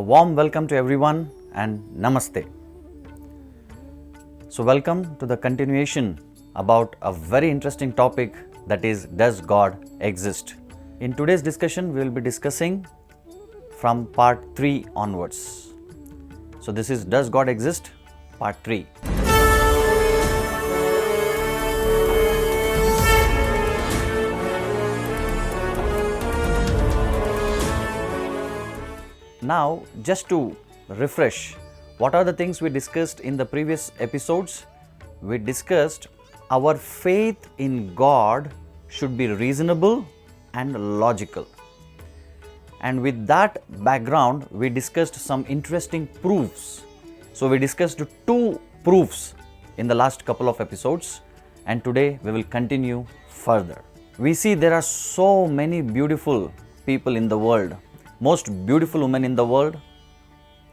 warm welcome to everyone and namaste. So welcome to the continuation about a very interesting topic, that is, does God exist? In today's discussion we will be discussing from part 3 onwards. So this is Does God Exist? Part 3. Now, just to refresh, what are the things we discussed in the previous episodes? We discussed our faith in God should be reasonable and logical. And with that background, we discussed some interesting proofs. So we discussed 2 proofs in the last couple of episodes, and today we will continue further. We see there are so many beautiful people in the world, most beautiful women in the world,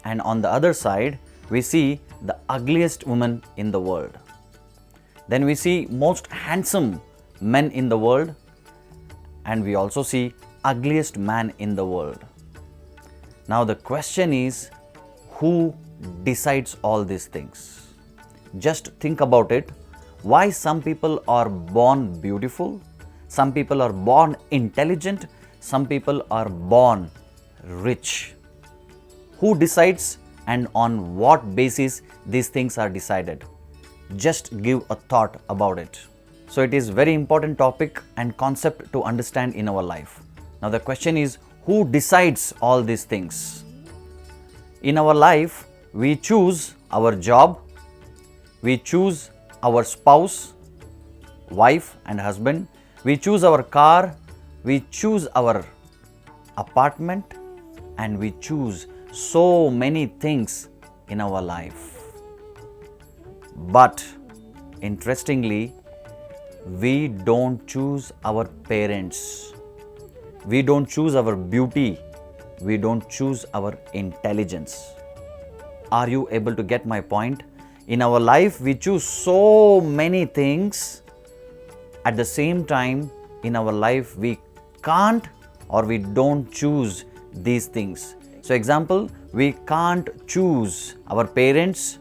and on the other side we see the ugliest woman in the world. Then we see most handsome men in the world, and we also see ugliest man in the world. Now the question is, who decides all these things? Just think about it. Why some people are born beautiful, some people are born intelligent, some people are born rich? Who decides and on what basis these things are decided? Just give a thought about it. So it is very important topic and concept to understand in our life. Now the question is, who decides all these things? In our life, we choose our job, we choose our spouse, wife and husband, we choose our car, we choose our apartment, and we choose so many things in our life. But interestingly, we don't choose our parents, we don't choose our beauty, we don't choose our intelligence. Are you able to get my point? In our life, we choose so many things. At the same time, in our life, we can't or we don't choose these things. So example, we can't choose our parents,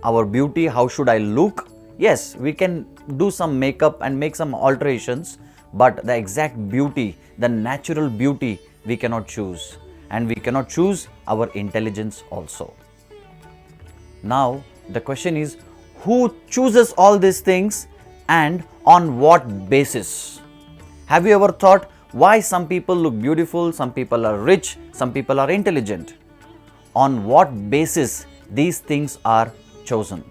our beauty, how should I look? Yes, we can do some makeup and make some alterations, but the exact beauty, the natural beauty, we cannot choose. And we cannot choose our intelligence also. Now the question is, who chooses all these things and on what basis? Have you ever thought why some people look beautiful, some people are rich, some people are intelligent? On what basis these things are chosen?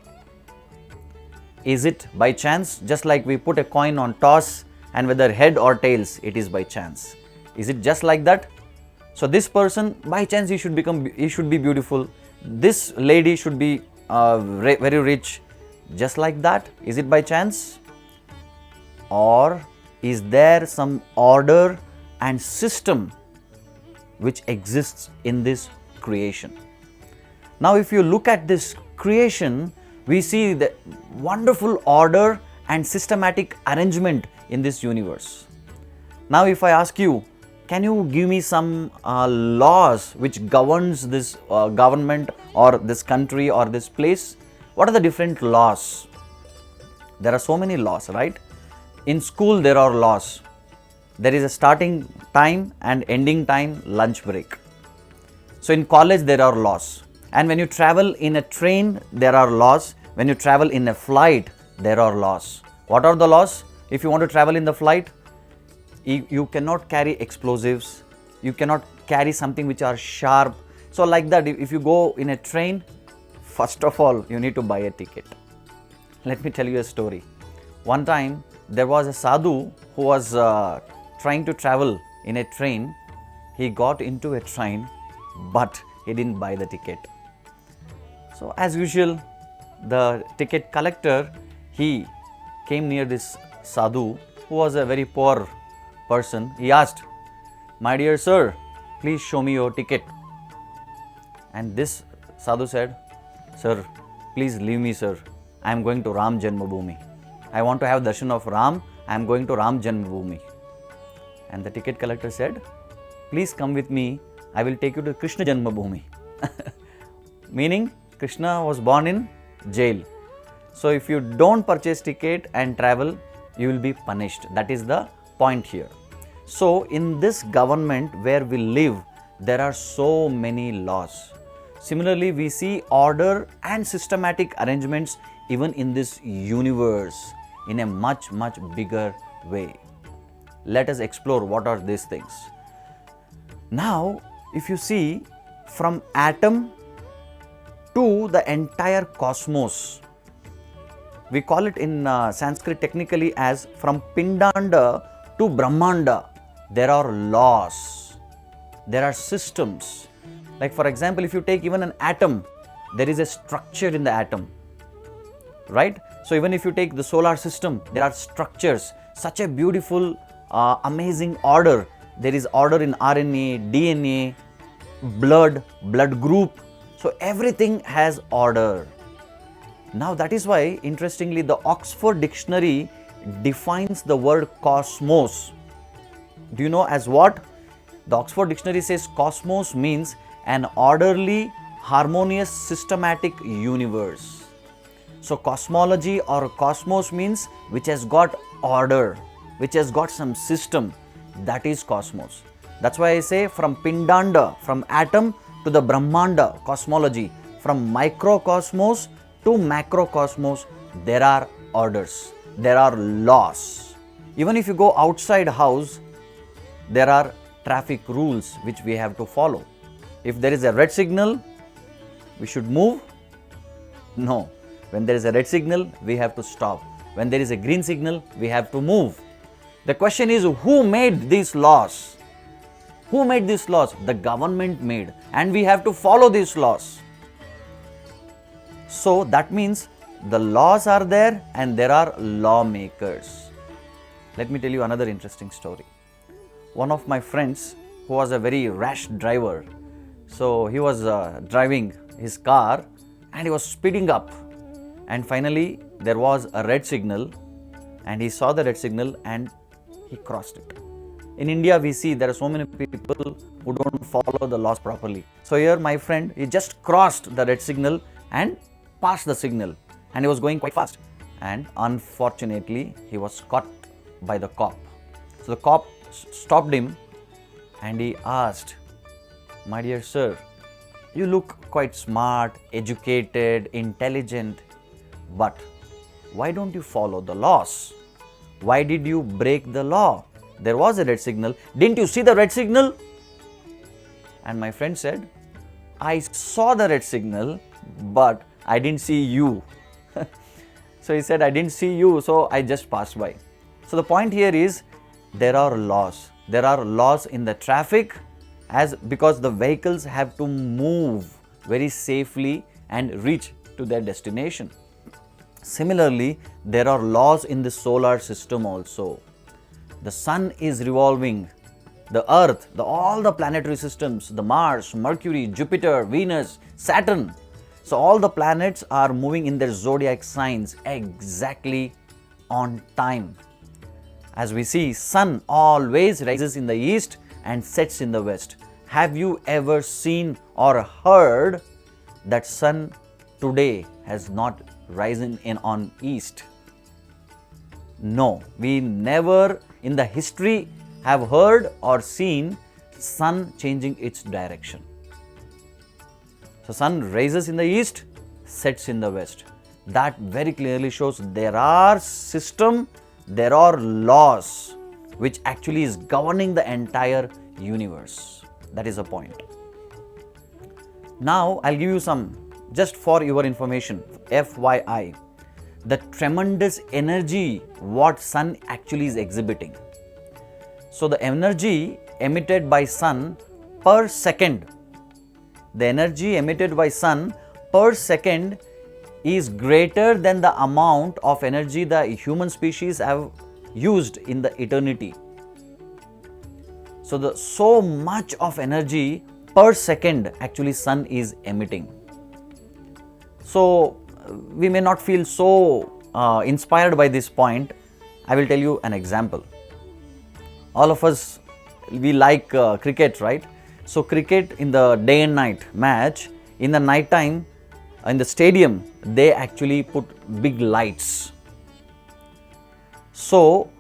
Is it by chance? Just like we put a coin on toss and whether head or tails, it is by chance. Is it just like that? So this person, by chance he should be beautiful. This lady should be very rich. Just like that? Is it by chance? Or is there some order and system which exists in this creation? Now if you look at this creation, we see the wonderful order and systematic arrangement in this universe. Now if I ask you, can you give me some laws which governs this government or this country or this place? What are the different laws? There are so many laws, right? In school there are laws. There is a starting time and ending time, lunch break. So in college there are laws. And when you travel in a train, there are laws. When you travel in a flight, there are laws. What are the laws? If you want to travel in the flight, you cannot carry explosives, you cannot carry something which are sharp. So like that, if you go in a train, first of all, you need to buy a ticket. Let me tell you a story. One time, there was a sadhu who was trying to travel in a train. He got into a train, but he didn't buy the ticket. So as usual, the ticket collector, he came near this sadhu who was a very poor person. He asked, "My dear sir, please show me your ticket." And this sadhu said, "Sir, please leave me, sir. I am going to Ram Janmabhoomi. I want to have darshan of Ram. I am going to Ram Janmabhoomi." And the ticket collector said, "Please come with me. I will take you to Krishna Janmabhoomi." Meaning Krishna was born in jail. So if you don't purchase ticket and travel, you will be punished. That is the point here. So in this government where we live, there are so many laws. Similarly, we see order and systematic arrangements even in this universe in a much bigger way. Let us explore what are these things. Now, if you see from atom to the entire cosmos, we call it in Sanskrit technically as from Pindanda to Brahmanda, there are laws, there are systems. Like for example, if you take even an atom, there is a structure in the atom, right? So even if you take the solar system, there are structures, such a beautiful, amazing order. There is order in RNA, DNA, blood group. So everything has order. Now that is why, interestingly, the Oxford Dictionary defines the word cosmos. Do you know as what? The Oxford Dictionary says cosmos means an orderly, harmonious, systematic universe. So cosmology or cosmos means which has got order, which has got some system. That is cosmos. That's why I say from Pindanda, from atom to the Brahmanda, cosmology, from microcosmos to macrocosmos, there are orders, there are laws. Even if you go outside house, there are traffic rules which we have to follow. If there is a red signal, we should move? No. When there is a red signal, we have to stop. When there is a green signal, we have to move. The question is, who made these laws? Who made these laws? The government made, and we have to follow these laws. So that means the laws are there and there are lawmakers. Let me tell you another interesting story. One of my friends who was a very rash driver, so he was driving his car and he was speeding up, and finally there was a red signal and he saw the red signal and he crossed it. In India we see there are so many people who don't follow the laws properly. So here my friend, he just crossed the red signal and passed the signal, and he was going quite fast, and unfortunately he was caught by the cop. So the cop stopped him and he asked, "My dear sir, you look quite smart, educated, intelligent, but why don't you follow the laws? Why did you break the law? There was a red signal. Didn't you see the red signal?" And my friend said, "I saw the red signal, but I didn't see you." So he said, "I didn't see you, so I just passed by." So the point here is, there are laws. There are laws in the traffic, as because the vehicles have to move very safely and reach to their destination. Similarly, there are laws in the solar system also. The sun is revolving, the earth, all the planetary systems, the Mars, Mercury, Jupiter, Venus, Saturn. So all the planets are moving in their zodiac signs exactly on time. As we see, sun always rises in the east and sets in the west. Have you ever seen or heard that sun today has not risen in on east? No, we never in the history have heard or seen sun changing its direction. So sun rises in the east, sets in the west. That very clearly shows there are system, there are laws which actually is governing the entire universe. That is the point. Now I'll give you some, just for your information, FYI, the tremendous energy what sun actually is exhibiting. So the energy emitted by sun per second, the energy emitted by sun per second is greater than the amount of energy the human species have used in the eternity. So so much of energy per second actually sun is emitting. So we may not feel so inspired by this point. I will tell you an example. All of us, we like cricket, right? So cricket in the day and night match, in the night time, in the stadium, they actually put big lights. So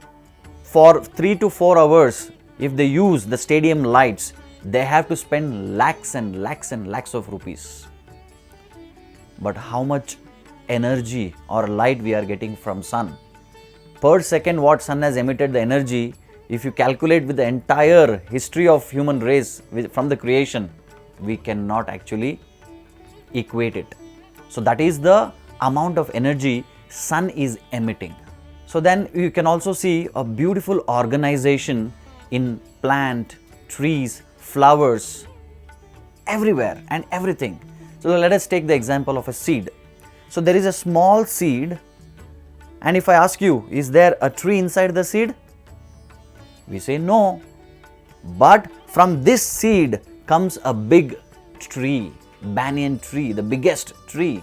for 3 to 4 hours, if they use the stadium lights, they have to spend lakhs and lakhs and lakhs of rupees. But how much energy or light we are getting from sun? Per second what sun has emitted the energy, if you calculate with the entire history of human race from the creation, we cannot actually equate it. So that is the amount of energy sun is emitting. So then you can also see a beautiful organization in plant, trees, flowers, everywhere and everything. So let us take the example of a seed. So there is a small seed, and if I ask you, is there a tree inside the seed? We say no. But from this seed comes a big tree, banyan tree, the biggest tree.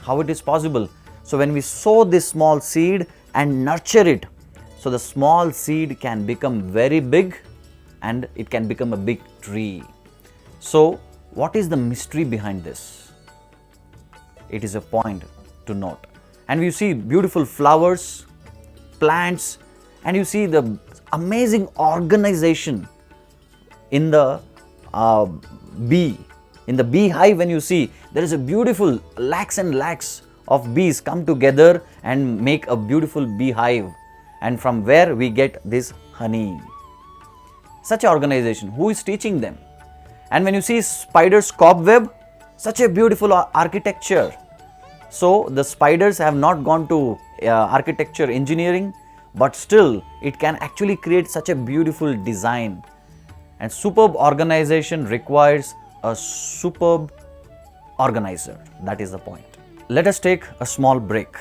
How it is possible? So when we sow this small seed and nurture it, so the small seed can become very big and it can become a big tree. So what is the mystery behind this? It is a point to note. And you see beautiful flowers, plants, and you see the amazing organization in the bee. In the beehive, when you see, there is a beautiful lakhs and lakhs of bees come together and make a beautiful beehive, and from where we get this honey. Such an organization, who is teaching them? And when you see spider's cobweb, such a beautiful architecture. So the spiders have not gone to architecture engineering, but still it can actually create such a beautiful design. And superb organization requires a superb organizer. That is the point. Let us take a small break.